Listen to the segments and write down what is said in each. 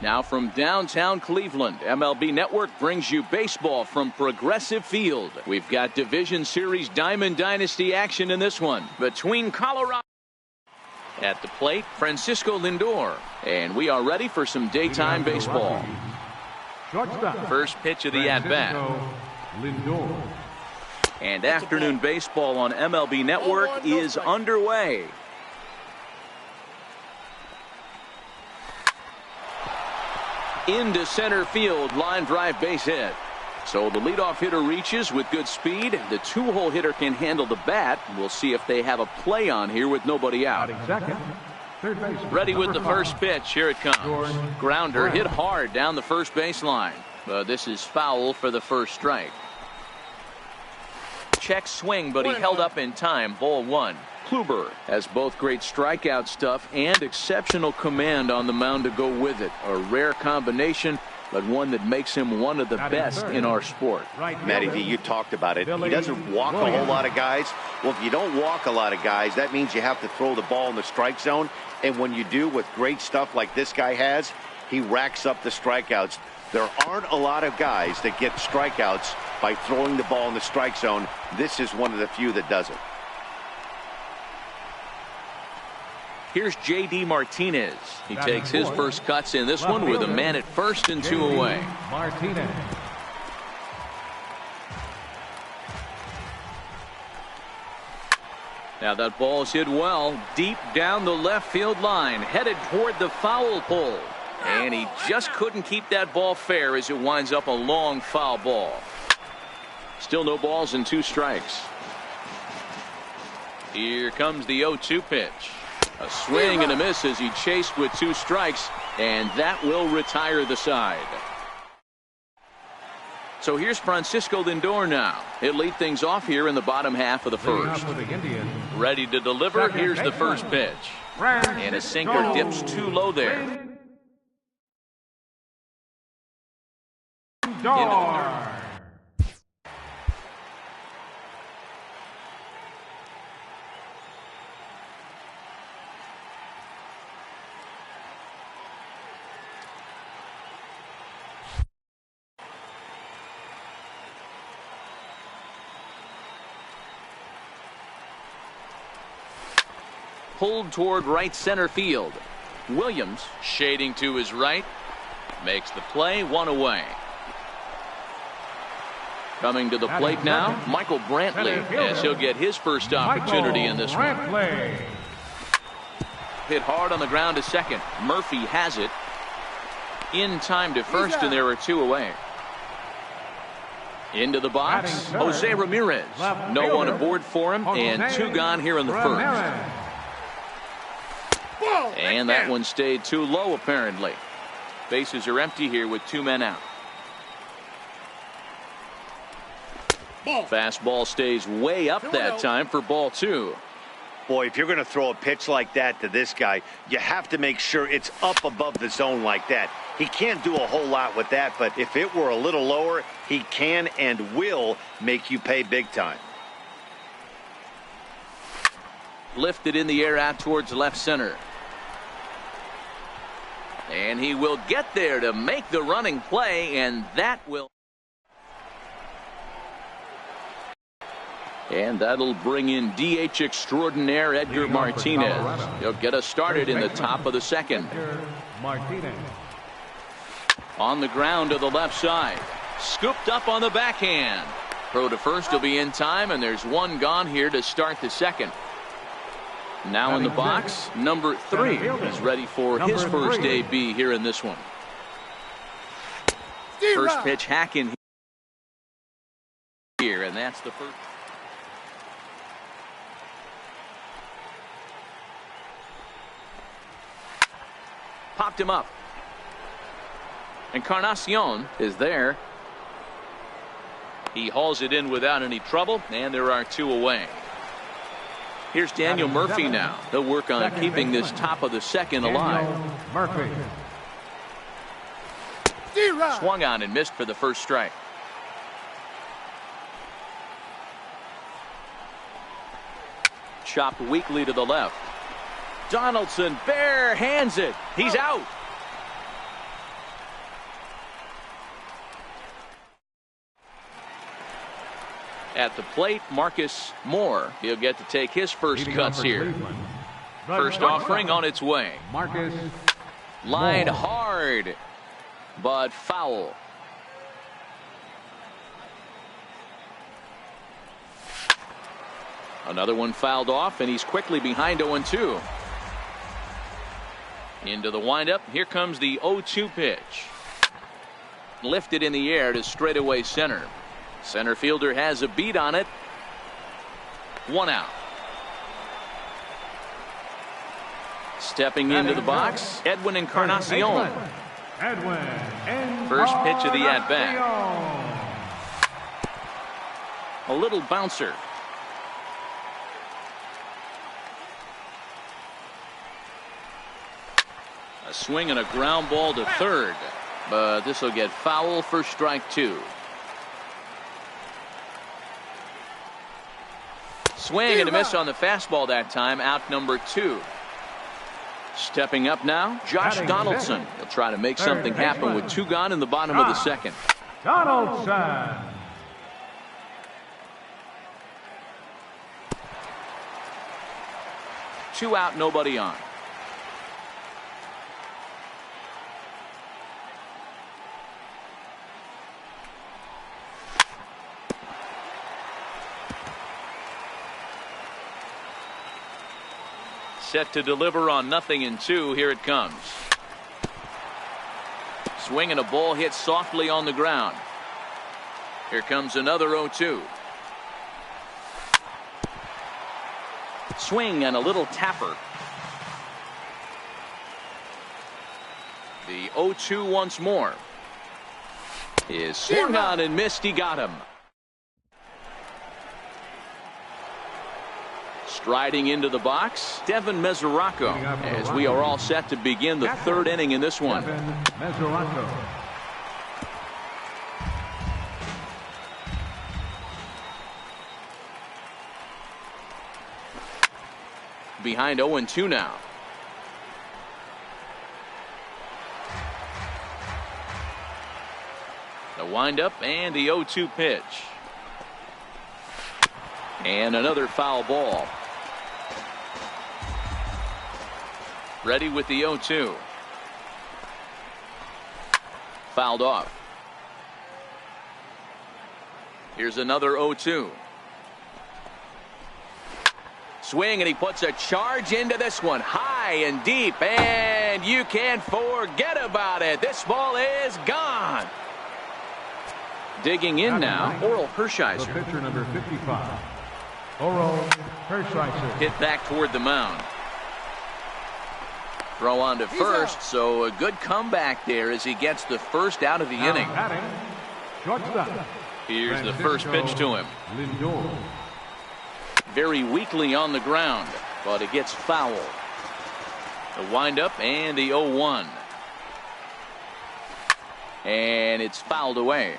Now from downtown Cleveland, MLB Network brings you baseball from Progressive Field. We've got Division Series Diamond Dynasty action in this one between Colorado. At the plate, Francisco Lindor. And we are ready for some daytime baseball. First pitch of the at-bat. And afternoon baseball on MLB Network is underway. Into center field, line drive base hit. So the leadoff hitter reaches with good speed. The two-hole hitter can handle the bat. We'll see if they have a play on here with nobody out. Ready with the first pitch. Here it comes. Grounder hit hard down the first baseline. But this is foul for the first strike. Check swing, but he held up in time. Ball one. Kluber has both great strikeout stuff and exceptional command on the mound to go with it. A rare combination, but one that makes him one of the best in our sport. Matty V, you talked about it. He doesn't walk a whole lot of guys. Well, if you don't walk a lot of guys, that means you have to throw the ball in the strike zone. And when you do, with great stuff like this guy has, he racks up the strikeouts. There aren't a lot of guys that get strikeouts by throwing the ball in the strike zone. This is one of the few that does it. Here's J.D. Martinez. He takes his first cuts in this one with a man at first and two away. Martinez. Now that ball's hit well deep down the left field line, headed toward the foul pole. And he just couldn't keep that ball fair as it winds up a long foul ball. Still no balls and two strikes. Here comes the 0-2 pitch. A swing and a miss as he chased with two strikes, and that will retire the side. So here's Francisco Lindor now. He'll lead things off here in the bottom half of the first. Ready to deliver. Here's the first pitch. And a sinker dips too low there. Pulled toward right center field. Williams shading to his right. Makes the play, one away. Coming to the plate now, Michael Brantley, as he'll get his first opportunity in this one. Hit hard on the ground to second. Murphy has it. In time to first, and there are two away. Into the box, Jose Ramirez. No one aboard for him, and two gone here in the first. And that one stayed too low, apparently. Bases are empty here with two men out. Fastball stays way up that time for ball two. Boy, if you're going to throw a pitch like that to this guy, you have to make sure it's up above the zone like that. He can't do a whole lot with that, but if it were a little lower, he can and will make you pay big time. Lifted in the air out towards left center. And he will get there to make the running play, and that will. And that'll bring in DH extraordinaire Edgar Martinez. He'll get us started in the top of the second. On the ground to the left side. Scooped up on the backhand. Throw to first will be in time, and there's one gone here to start the second. Now in the box, number 3. He's ready for his first AB here in this one. First pitch hacking here, and that's the first. Popped him up. Encarnacion is there. He hauls it in without any trouble, and there are two away. Here's Daniel Murphy now. He'll work on keeping this top of the second alive. Murphy. Swung on and missed for the first strike. Chopped weakly to the left. Donaldson bare hands it. He's out. At the plate, Marcus Moore. He'll get to take his first cuts here. First offering on its way. Marcus Line Moore. hard, but foul. Another one fouled off, and he's quickly behind 0-2. Into the windup. Here comes the 0-2 pitch. Lifted in the air to straightaway center. Center fielder has a beat on it. 1 out. Stepping into the box, Edwin Encarnacion. First pitch of the at-bat. A little bouncer. A swing and a ground ball to third, but this will get foul for strike 2. Swing and a miss on the fastball that time. Out number 2. Stepping up now, Josh Donaldson. He'll try to make something happen with 2 gone in the bottom of the second. Donaldson. 2 out, nobody on. Set to deliver on 0-2. Here it comes. Swing and a ball hit softly on the ground. Here comes another 0-2. Swing and a little tapper. The 0-2 once more. Is swung on and missed. He got him. Striding into the box, Devin Mesoraco, as we are all set to begin the 3rd inning in this one. Behind 0-2 now. The windup and the 0-2 pitch. And another foul ball. Ready with the 0-2. Fouled off. Here's another 0-2. Swing, and he puts a charge into this one. High and deep, and you can't forget about it. This ball is gone. Digging in now, Oral Hershiser. The pitcher number 55. Oral Hershiser. Hit back toward the mound. Throw on to first, so a good comeback there as he gets the first out of the inning. Here's the first pitch to him. Very weakly on the ground, but it gets foul. The windup and the 0-1. And it's fouled away.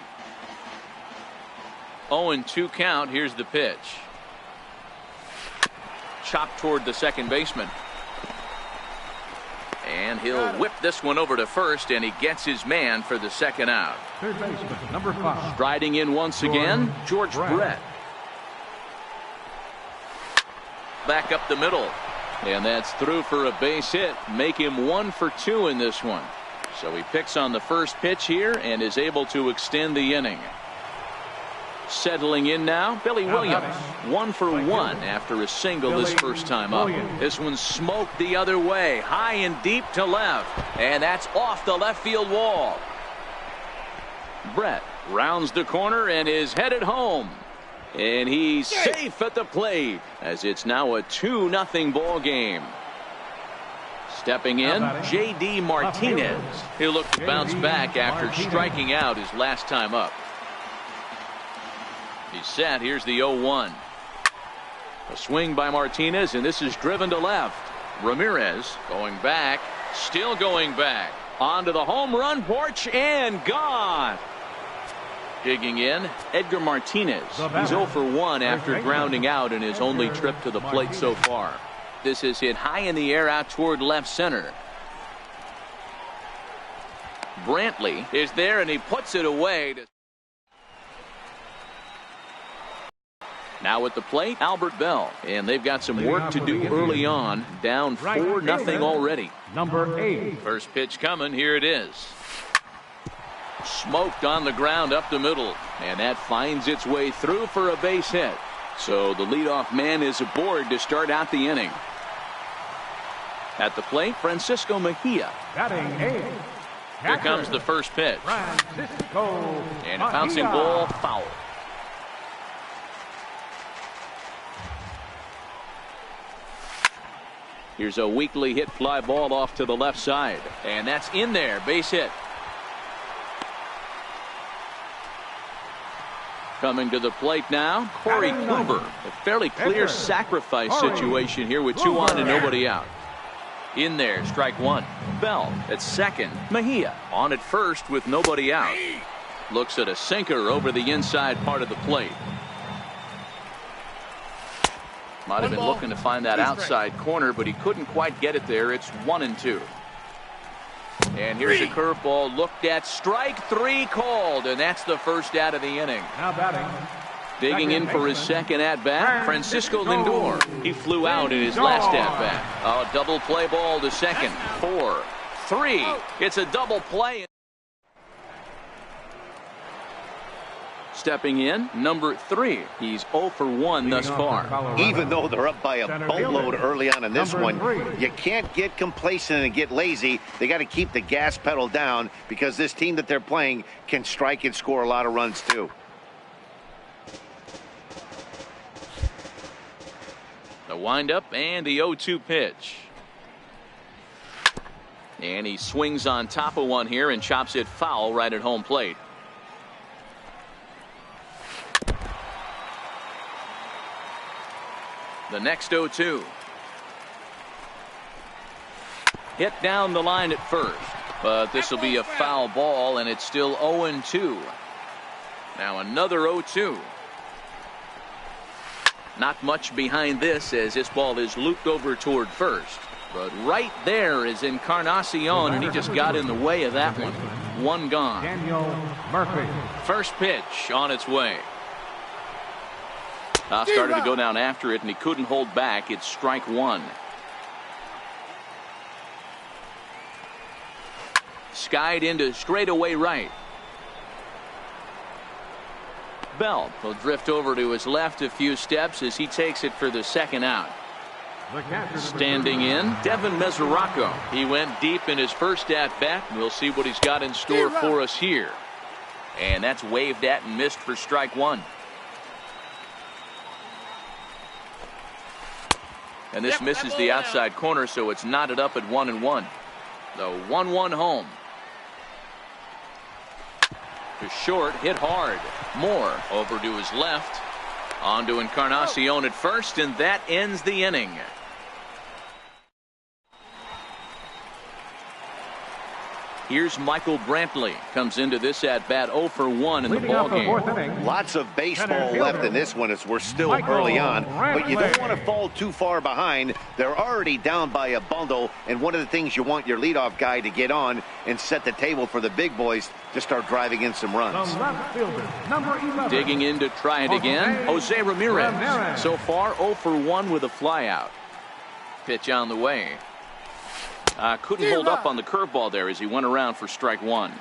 0-2 count. Here's the pitch. Chopped toward the second baseman. And he'll whip this one over to first, and he gets his man for the second out. Third baseman, number 5. Striding in once again, George Brett. Back up the middle. And that's through for a base hit. Make him 1 for 2 in this one. So he picks on the first pitch here and is able to extend the inning. Settling in now, Billy Williams. 1 for 1 after a single his first time up. This one smoked the other way, high and deep to left, and that's off the left field wall. Brett rounds the corner and is headed home, and he's safe at the plate as it's now a 2-0 ball game. Stepping in, J.D. Martinez. He'll look to bounce back after striking out his last time up. He's set. Here's the 0-1. A swing by Martinez, and this is driven to left. Ramirez going back, still going back. Onto the home run porch and gone. Digging in, Edgar Martinez. He's 0 for 1 after grounding out in his only trip to the plate so far. This is hit high in the air out toward left center. Brantley is there, and he puts it away. Now at the plate, Albert Bell. And they've got some work to do early on. Down 4-0 already. Number 8. First pitch coming. Here it is. Smoked on the ground up the middle. And that finds its way through for a base hit. So the leadoff man is aboard to start out the inning. At the plate, Francisco Mejia. Batting 8. Here comes the first pitch. Francisco And a bouncing ball, foul. Here's a weakly hit fly ball off to the left side. And that's in there. Base hit. Coming to the plate now, Corey Kluber. A fairly clear sacrifice situation here with 2 on and nobody out. In there, strike 1. Bell at second. Mejia on at first with nobody out. Looks at a sinker over the inside part of the plate. Might have been looking to find that outside corner, but he couldn't quite get it there. It's 1-2. And here's a curveball looked at. Strike 3 called, and that's the first out of the inning. Now batting. Digging in for his second at-bat, Francisco Lindor. He flew out in his last at-bat. A double play ball to second. 4-3. It's a double play. Stepping in, number 3. He's 0 for 1 thus far. Even though they're up by a boatload early on in this one, you can't get complacent and get lazy. They got to keep the gas pedal down because this team that they're playing can strike and score a lot of runs too. The windup and the 0-2 pitch. And he swings on top of one here and chops it foul right at home plate. The next 0-2. Hit down the line at first. But this will be a foul ball, and it's still 0-2. Now another 0-2. Not much behind this as this ball is looped over toward first. But right there is Encarnacion, and he just got in the way of that one. One gone. Daniel Murphy. First pitch on its way. Started to go down after it, and he couldn't hold back. It's strike 1. Skied into straightaway right. Bell will drift over to his left a few steps as he takes it for the second out. Standing in, Devin Mesoraco. He went deep in his first at-bat. We'll see what he's got in store for us here. And that's waved at and missed for strike 1. And this misses the outside corner, so it's knotted up at 1-1. The 1-1 home. To short, hit hard. Moore over to his left. On to Encarnacion at first, and that ends the inning. Here's Michael Brantley. Comes into this at-bat 0 for 1 in the ballgame. Lots of baseball left in this one as we're still early on. But you don't want to fall too far behind. They're already down by a bundle. And one of the things you want your leadoff guy to get on and set the table for the big boys to start driving in some runs. Digging in to try it again, Jose Ramirez. So far 0 for 1 with a flyout. Pitch on the way. Couldn't hold up on the curveball there as he went around for strike 1.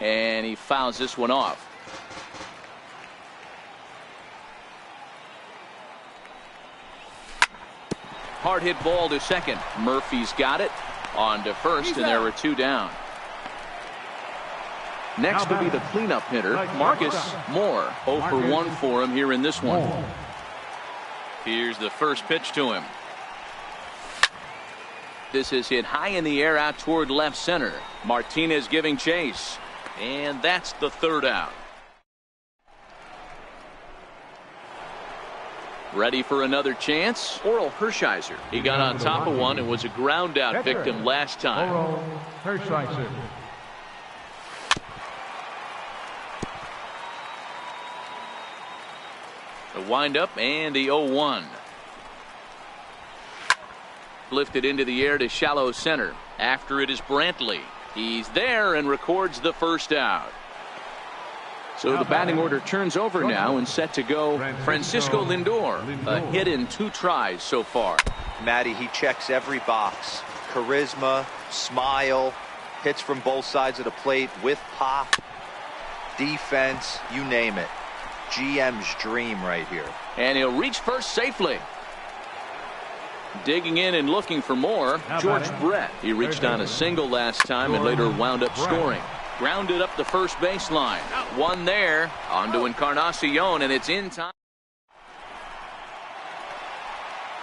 And he fouls this one off. Hard hit ball to second. Murphy's got it. On to first, and there were 2 down. Next will be the cleanup hitter, Marcus Moore. 0 for 1 for him here in this one. Here's the first pitch to him. This is hit high in the air out toward left center. Martinez giving chase. And that's the 3rd out. Ready for another chance? Oral Hershiser. He got on top of one and was a ground out victim last time. Oral Hershiser. The windup and the 0-1. Lifted into the air to shallow center. After it is Brantley. He's there and records the first out. So the batting order turns over now and set to go Francisco Lindor. A hit in 2 tries so far. Matty, he checks every box. Charisma, smile, hits from both sides of the plate with pop, defense, you name it. GM's dream right here. And he'll reach first safely. Digging in and looking for more, George Brett. He reached on a single last time and later wound up scoring. Grounded up the first baseline. One there. On to Encarnacion, and it's in time.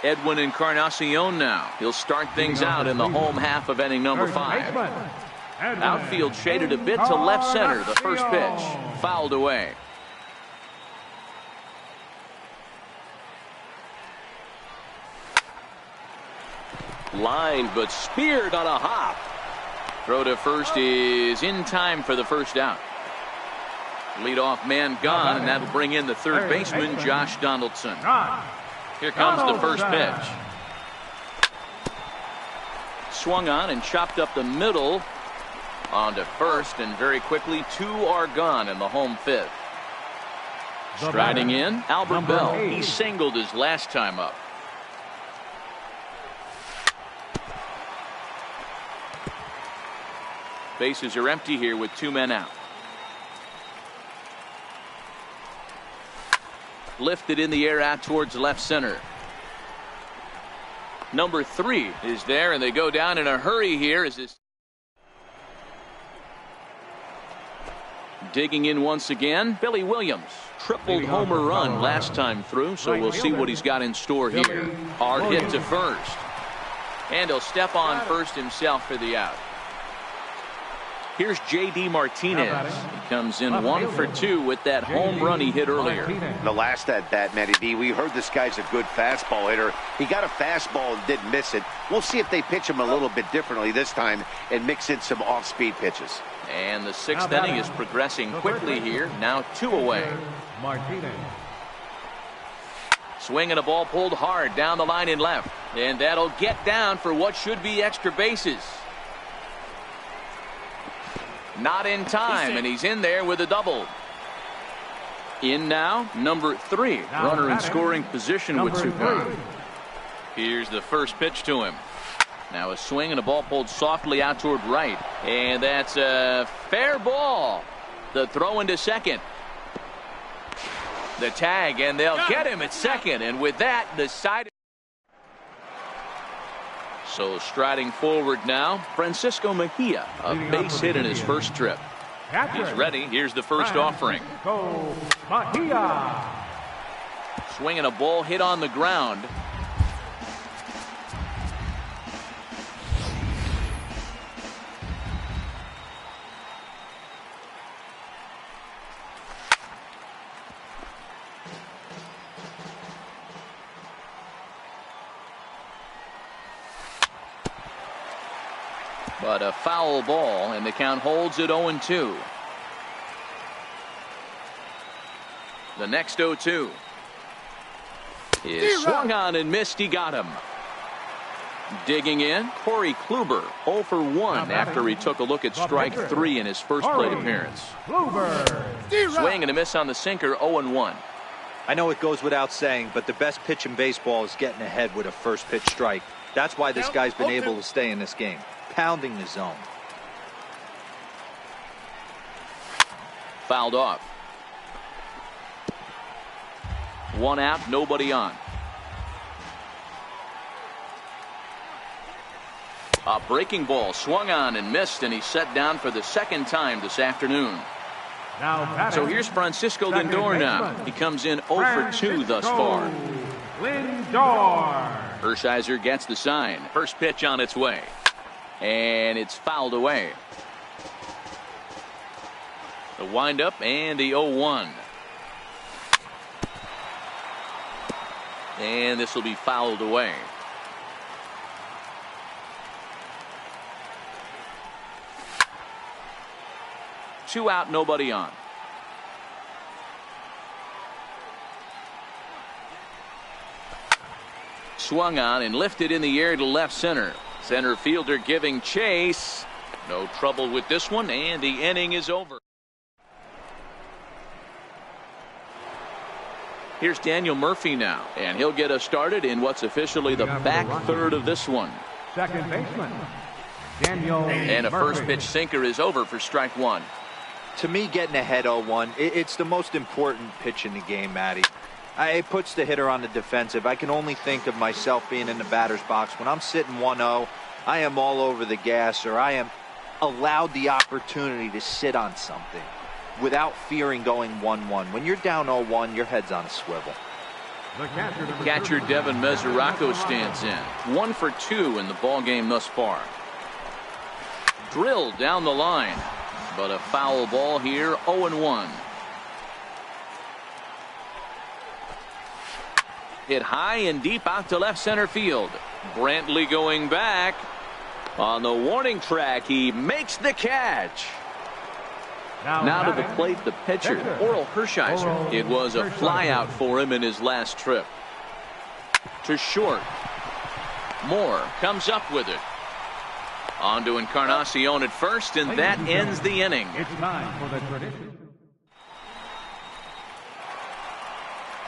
Edwin Encarnacion now. He'll start things out in the home half of inning number 5. Outfield shaded a bit to left center. The first pitch fouled away. Line, but speared on a hop. Throw to first is in time for the first out. Leadoff man gone, and that'll bring in the third baseman, Josh Donaldson. Here comes the first pitch. Swung on and chopped up the middle onto first, and very quickly 2 are gone in the home 5th. Striding in, Albert Bell. He singled his last time up. Bases are empty here with 2 men out. Lifted in the air out towards left center. Number 3 is there, and they go down in a hurry here as this. Digging in once again, Billy Williams. Tripled homer run last time through, so we'll see what he's got in store here. Hard hit to first. And he'll step on first himself for the out. Here's J.D. Martinez. He comes in 1 for 2 with that home run he hit earlier. The last at bat, Matty D, we heard this guy's a good fastball hitter. He got a fastball and didn't miss it. We'll see if they pitch him a little bit differently this time and mix in some off-speed pitches. And the 6th inning is progressing quickly here. Now 2 away. Swing and a ball pulled hard down the line in left. And that'll get down for what should be extra bases. Not in time, and he's in there with a double. In now, number 3. Runner in scoring position with 2 gone. Here's the first pitch to him. Now a swing and a ball pulled softly out toward right. And that's a fair ball. The throw into second. The tag, and they'll get him at second. And with that, the side. So striding forward now, Francisco Mejia, a base hit in his first trip. He's ready. Here's the first offering. Swinging a ball hit on the ground. But a foul ball, and the count holds at 0-2. The next 0-2 is swung on and missed. He got him. Digging in, Corey Kluber, 0 for 1 after he took a look at strike 3 in his first plate appearance. Swing and a miss on the sinker, 0-1. I know it goes without saying, but the best pitch in baseball is getting ahead with a first pitch strike. That's why this guy's been able to stay in this game. Pounding the zone. Fouled off. 1 out, nobody on. A breaking ball swung on and missed, and he's set down for the 2nd time this afternoon. So here's Francisco Lindor now. He comes in 0 for 2 thus far. Lindor. Hershiser gets the sign. First pitch on its way. And it's fouled away. The windup and the 0-1. And this will be fouled away. Two out, nobody on. Swung on and lifted in the air to left center. Center fielder giving chase. No trouble with this one, and the inning is over. Here's Daniel Murphy now, and he'll get us started in what's officially the back third of this one. Second baseman, Daniel And a first pitch sinker is over for strike one. To me, getting ahead 0-1, it's the most important pitch in the game, Matty. It puts the hitter on the defensive. I can only think of myself being in the batter's box. When I'm sitting 1-0, I am all over the gas, or I am allowed the opportunity to sit on something without fearing going 1-1. When you're down 0-1, your head's on a swivel. Catcher Devin Mesoraco stands in. 1 for 2 in the ball game thus far. Drilled down the line, but a foul ball here. 0-1. Hit high and deep out to left center field. Brantley going back. On the warning track, he makes the catch. Now to the plate, the pitcher, Oral Hershiser. It was a flyout for him in his last trip. To short. Moore comes up with it. On to Encarnacion at first, and that ends the inning. It's time for the tradition.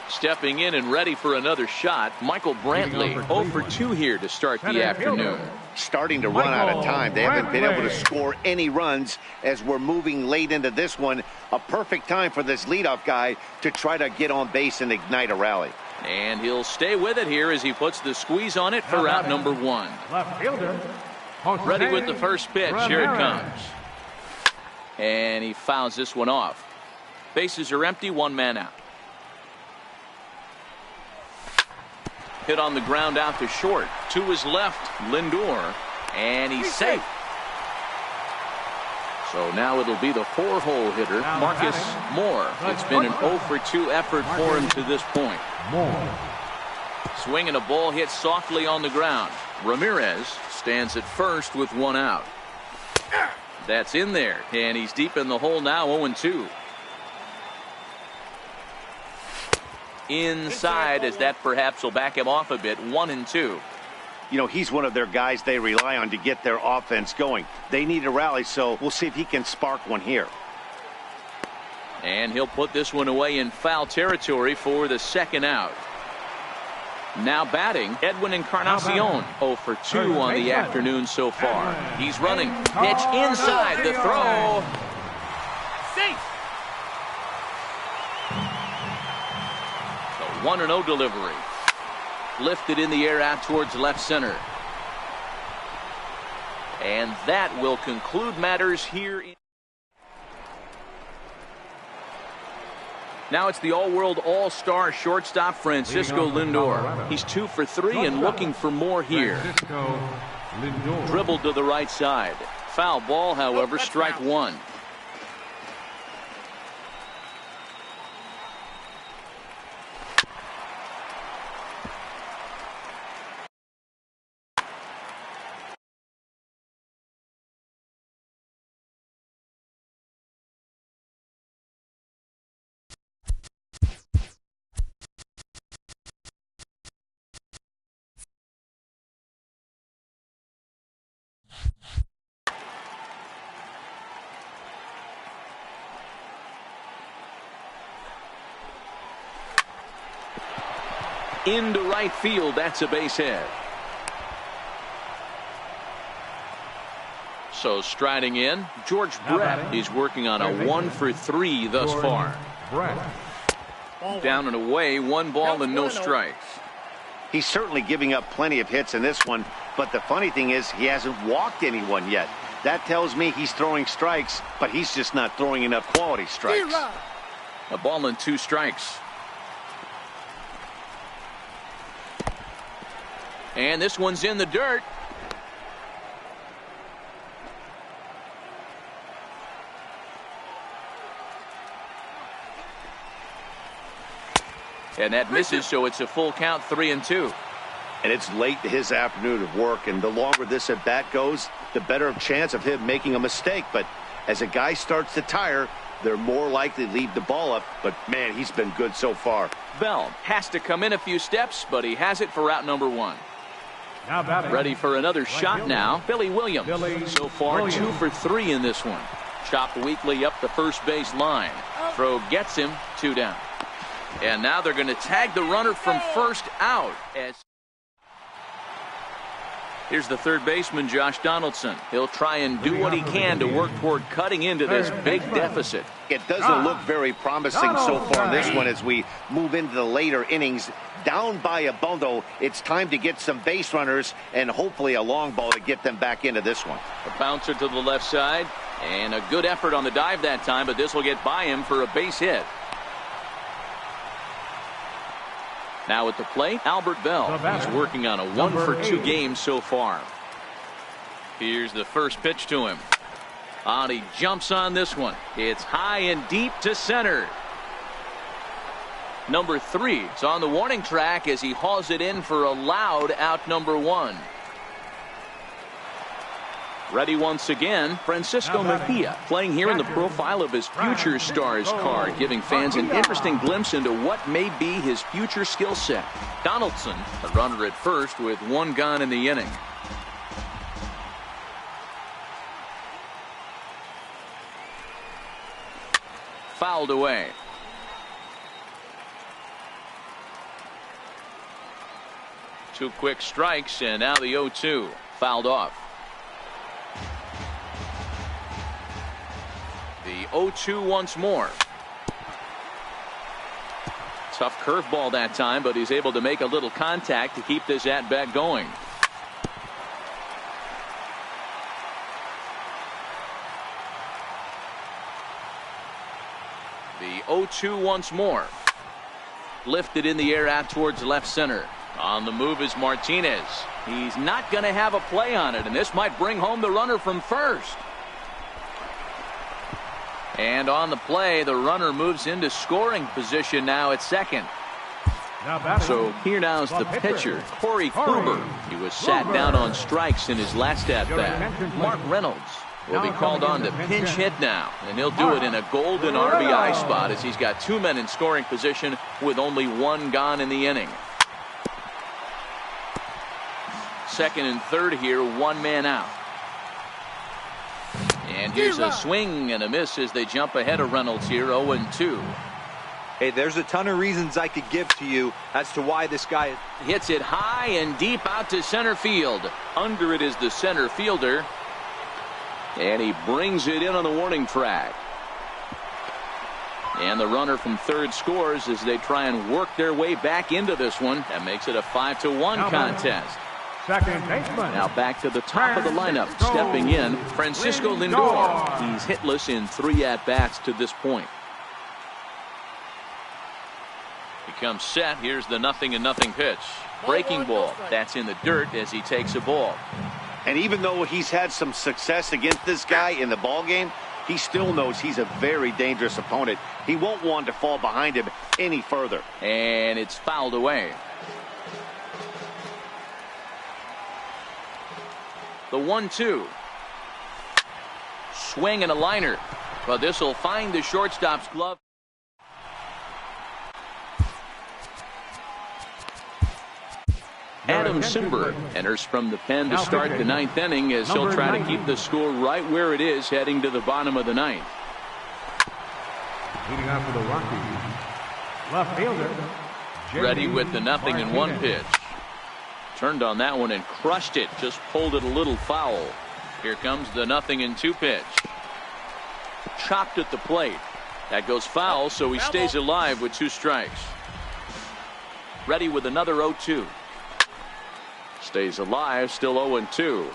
Stepping in and ready for another shot, Michael Brantley. 0 for 2 here to start the afternoon. Starting to run out of time. They haven't been able to score any runs as we're moving late into this one. A perfect time for this leadoff guy to try to get on base and ignite a rally. And he'll stay with it here as he puts the squeeze on it for out number 1. Left fielder. Ready with the first pitch. Here it comes. And he fouls this one off. Bases are empty, 1 man out. Hit on the ground out to short. To his left, Lindor. And he's safe. So now it'll be the 4-hole hitter, Marcus Moore. It's been an 0 for 2 effort for him to this point. Moore. Swinging a ball hit softly on the ground. Ramirez stands at first with 1 out. That's in there, and he's deep in the hole now, 0-2. Inside, as that perhaps will back him off a bit, 1-2. You know, he's one of their guys they rely on to get their offense going. They need a rally, so we'll see if he can spark one here. And he'll put this one away in foul territory for the 2nd out. Now batting, Edwin Encarnacion. 0 for 2 on the afternoon so far. He's running. Pitch inside. The throw. Safe. 1-0 delivery. Lifted in the air out towards left center. And that will conclude matters here. Now it's the all-world all-star shortstop Francisco Lindor. He's 2 for 3 and looking for more here. Dribbled to the right side. Foul ball, however, strike 1. Into right field, that's a base hit. So striding in, George Brett is working on a 1 for 3 thus far. Down and away, 1 ball and no strikes. He's certainly giving up plenty of hits in this one, but the funny thing is he hasn't walked anyone yet. That tells me he's throwing strikes, but he's just not throwing enough quality strikes. A ball and 2 strikes. And this one's in the dirt. And that misses, so it's a full count, 3-2. And it's late to his afternoon of work, and the longer this at bat goes, the better chance of him making a mistake. But as a guy starts to tire, they're more likely to leave the ball up. But man, he's been good so far. Bell has to come in a few steps, but he has it for out number 1. Now batting. Ready for another shot now, Billy Williams. So far, 2 for 3 in this one. Chopped weakly up the first base line. Throw gets him, 2 down. And now they're going to tag the runner from first out. Here's the third baseman, Josh Donaldson. He'll try and do what he can to work toward cutting into this big deficit. It doesn't look very promising so far in this one as we move into the later innings. Down by a bundle, it's time to get some base runners and hopefully a long ball to get them back into this one. A bouncer to the left side, and a good effort on the dive that time, but this will get by him for a base hit. Now at the plate, Albert Bell. He's working on a 1 for 2 game so far. Here's the first pitch to him. And he jumps on this one. It's high and deep to center. Number 3 is on the warning track as he hauls it in for a loud out number 1. Ready once again, Francisco Mejia, playing here in the profile of his Future Stars card, giving fans an interesting glimpse into what may be his future skill set. Donaldson, the runner at first with 1 gone in the inning. Fouled away. Two quick strikes, and now the 0-2. Fouled off. The 0-2 once more. Tough curveball that time, but he's able to make a little contact to keep this at-bat going. The 0-2 once more. Lifted in the air out towards left center. On the move is Martinez. He's not going to have a play on it, and this might bring home the runner from first. And on the play, the runner moves into scoring position now at second. So here now's the pitcher, Corey Kluber. He was sat down on strikes in his last at-bat. Mark Reynolds will be called on to pinch hit now, and he'll do it in a golden RBI spot as he's got 2 men in scoring position with only 1 gone in the inning. Second and third here, 1 man out. And here's a swing and a miss as they jump ahead of Reynolds here, 0-2. Hey, there's a ton of reasons I could give to you as to why this guy hits it high and deep out to center field. Under it is the center fielder. And he brings it in on the warning track. And the runner from third scores as they try and work their way back into this one. That makes it a 5-1 contest. Second baseman. Now back to the top of the lineup. Stepping in, Francisco Lindor. He's hitless in 3 at-bats to this point. He comes set. Here's the 0-0 pitch. Breaking ball. That's in the dirt as he takes a ball. And even though he's had some success against this guy in the ball game, he still knows he's a very dangerous opponent. He won't want to fall behind him any further. And it's fouled away. The 1-2. Swing and a liner. But this will find the shortstop's glove. Adam Simber enters from the pen to start the 9th inning as he'll try to keep the score right where it is heading to the bottom of the 9th. Leading out for the Rockies, left fielder. Ready with the 0-1 pitch. Turned on that one and crushed it. Just pulled it a little foul. Here comes the 0-2 pitch. Chopped at the plate. That goes foul, so he stays alive with 2 strikes. Ready with another 0-2. Stays alive, still 0-2.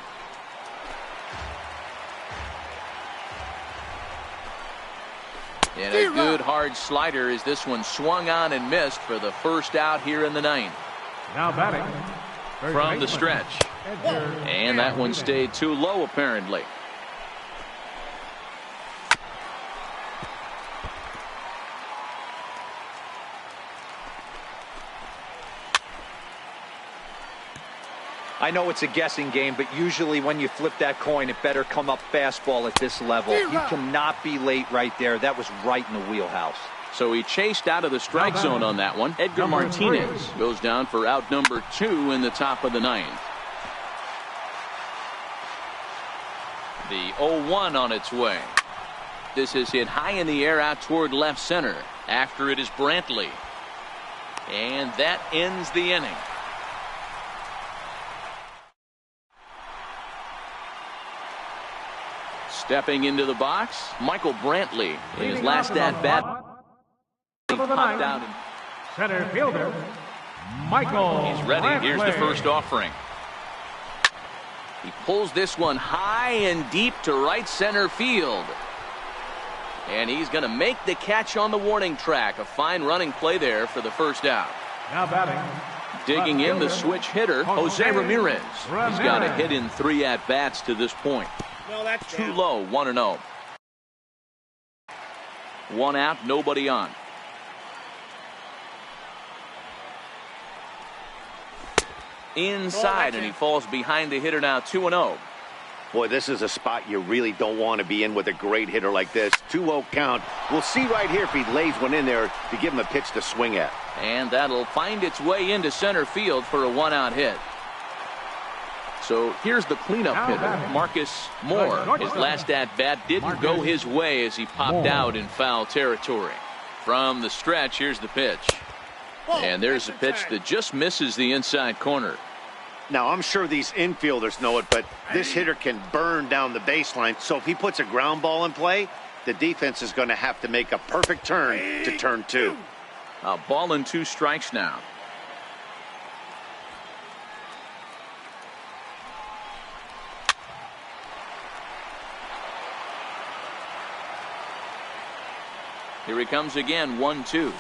And a good hard slider as this one swung on and missed for the first out here in the 9th. Now batting from the stretch. And that one stayed too low apparently. I know it's a guessing game, but usually when you flip that coin, it better come up fastball at this level. You cannot be late right there. That was right in the wheelhouse. So he chased out of the strike zone on that one. Edgar Martinez goes down for out number 2 in the top of the 9th. The 0-1 on its way. This is hit high in the air out toward left center. After it is Brantley. And that ends the inning. Stepping into the box, Michael Brantley in his last at bat. Popped out. Center fielder, Michael. He's ready. Brantley. Here's the first offering. He pulls this one high and deep to right center field. And he's going to make the catch on the warning track. A fine running play there for the first out. Now batting. Digging in the switch hitter, Jose Ramirez. He's got a hit in 3 at-bats to this point. No, that's Too low, 1-0. 1 out, nobody on. Inside, and he falls behind the hitter now, 2-0. Boy, this is a spot you really don't want to be in with a great hitter like this. 2-0 count. We'll see right here if he lays one in there to give him a pitch to swing at. And that'll find its way into center field for a 1-out hit. So here's the cleanup hitter, Marcus Moore. His last at-bat didn't go his way as he popped out in foul territory. From the stretch, here's the pitch. And there's a pitch that just misses the inside corner. Now, I'm sure these infielders know it, but this hitter can burn down the baseline. So if he puts a ground ball in play, the defense is going to have to make a perfect turn to turn 2. A ball and 2 strikes now. Here he comes again, 1-2.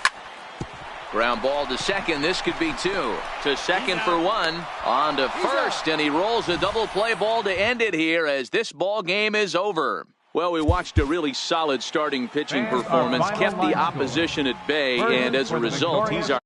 Ground ball to second. This could be 2. To second for 1. On to first, and he rolls a double play ball to end it here as this ball game is over. Well, we watched a really solid starting pitching performance, kept the opposition at bay, and as a result, he's our